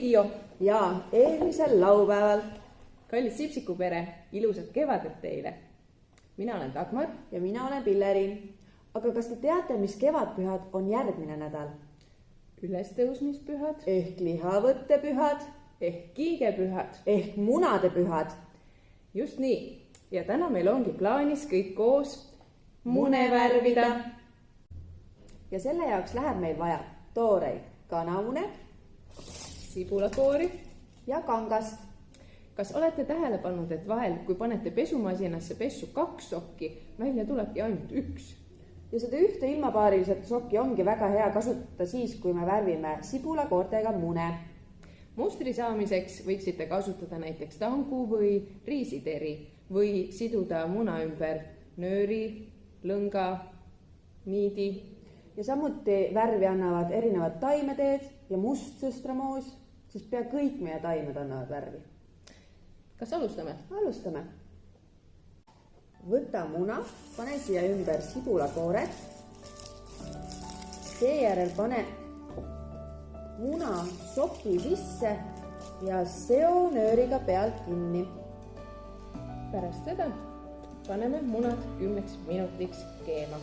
Kiio. Ja eelmisel laupäeval. Kallis Sipsiku pere, ilusat kevadet teile. Mina olen Dagmar. Ja mina olen Pillerin. Aga kas te teate, mis kevadpühad on järgmine nädal? Ülestõusmispühad. Ehk lihavõttepühad. Ehk kiigepühad. Ehk munadepühad. Just nii. Ja täna meil ongi plaanis kõik koos mune värvida. Ja selle jaoks läheb meil vaja tooreid kanamune, sibulakoori ja kangast. Kas olete tähele pannud, et vahel, kui panete pesumasinasse pessu 2 sokki, välja tulebki ainult 1? Ja seda ühte ilmapaariliselt sokki ongi väga hea kasutada siis, kui me värvime sibulakoortega mune. Mustri saamiseks võiksite kasutada näiteks tangu või riisiteri või siduda muna ümber nööri, lõnga, niidi. Ja samuti värvi annavad erinevad taimeteed ja mustsõstramoos, sest pea kõik meie taimed annavad värvi. Kas alustame? Alustame. Võta muna, pane siia ümber sibulakoored. Seejärel pane muna soki sisse ja seo nööriga pealt kinni. Pärast seda paneme munad 10 minutiks keema.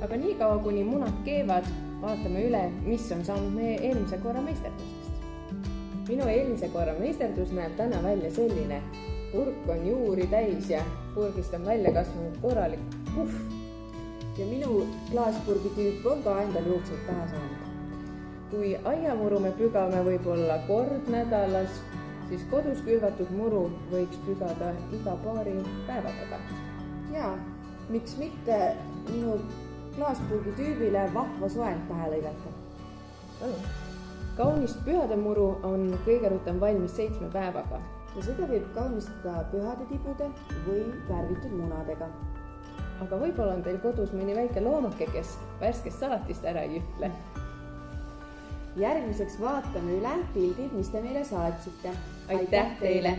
Aga nii kaua, kuni munad keevad, vaatame üle, mis on saanud meie eelmise korra meisterdustest. Minu eelmise korra meisterdus näeb täna välja selline. Purk on juuri täis ja purgist on välja kasvanud korralik puhv. Ja minu klaaspurgi tüüp on ka endal juuksed pähe saanud. Kui aiamuru me pügame võib-olla kord nädalas, siis kodus külvatud muru võiks pügada iga paari päeva tagant. Ja, miks mitte minu klaaspurgi tüübile vahva soeng pähe lõigata? Kaunist pühademuru on kõige rutem valmis 7 päevaga. Ja seda võib kaunistada pühadetibude või värvitud munadega. Aga võib-olla on teil kodus mõni väike loomake, kes värskest salatist ära ei ütle. Järgmiseks vaatame üle pildid, mis te meile saatsite. Aitäh teile!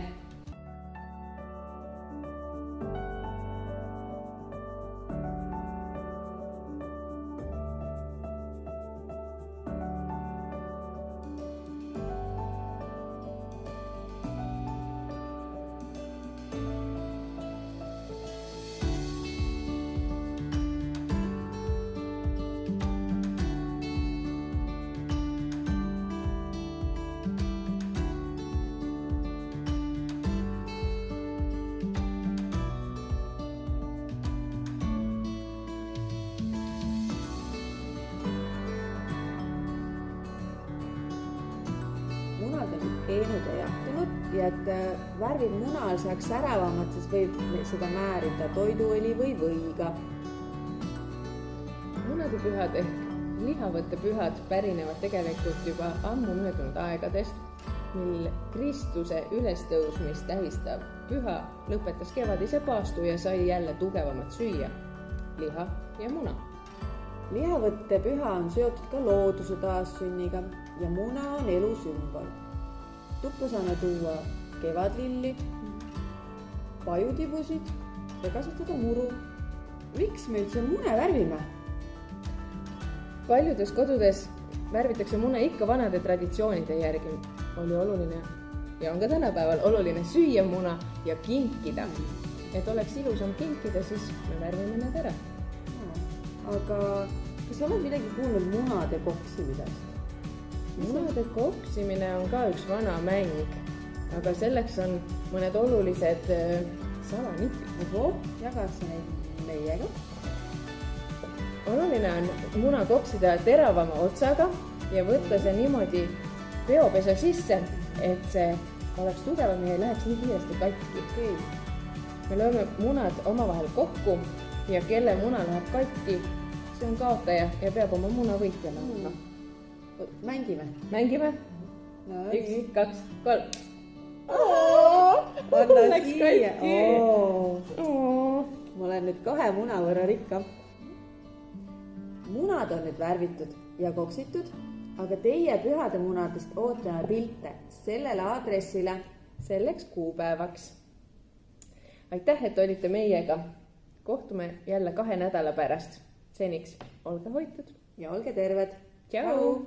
Munad on keenud ja jahtunud ja et värvid munal saaks säravamad, siis võib seda määrida toiduõli või võiga. Munadepühad ehk lihavõttepühad pärinevad tegelikult juba ammu möödunud aegadest, mil Kristuse ülestõusmist tähistav püha lõpetas kevadise paastu ja sai jälle tugevamat süüa, liha ja muna. Lihavõttepüha on seotud ka looduse taassünniga ja muna on elu sümbol. Tuppa saame tuua kevadlilli, pajutibusid ja kasutada muru. Miks me üldse mune värvime? Paljudes kodudes värvitakse mune ikka vanade traditsioonide järgi. Oli oluline ja on ka tänapäeval oluline süüa muna ja kinkida. Et oleks ilusam kinkida, siis me värvime need ära. Aga kas oled midagi kuulnud munade koksimisest? Munade koksimine on ka üks vana mäng, aga selleks on mõned olulised salanipid. Jaga sa neid meiega? Oluline on muna koksida teravama otsaga ja võtta see niimoodi peopesa sisse, et see oleks tugevam ja ei läheks nii kiiresti katki. Me lööme munad omavahel kokku ja kelle muna läheb katki, see on kaotaja ja peab oma muna võitjana andma. Mängime? Mängime? 1, 2, 3. Läks katki. Ma olen nüüd 2 muna võrra rikka. Munad on nüüd värvitud ja koksitud, aga teie pühade munadest ootame pilte sellele aadressile selleks kuupäevaks. Aitäh, et olite meiega. Kohtume jälle 2 nädala pärast. Seniks olge hoitud ja olge terved. Tšau!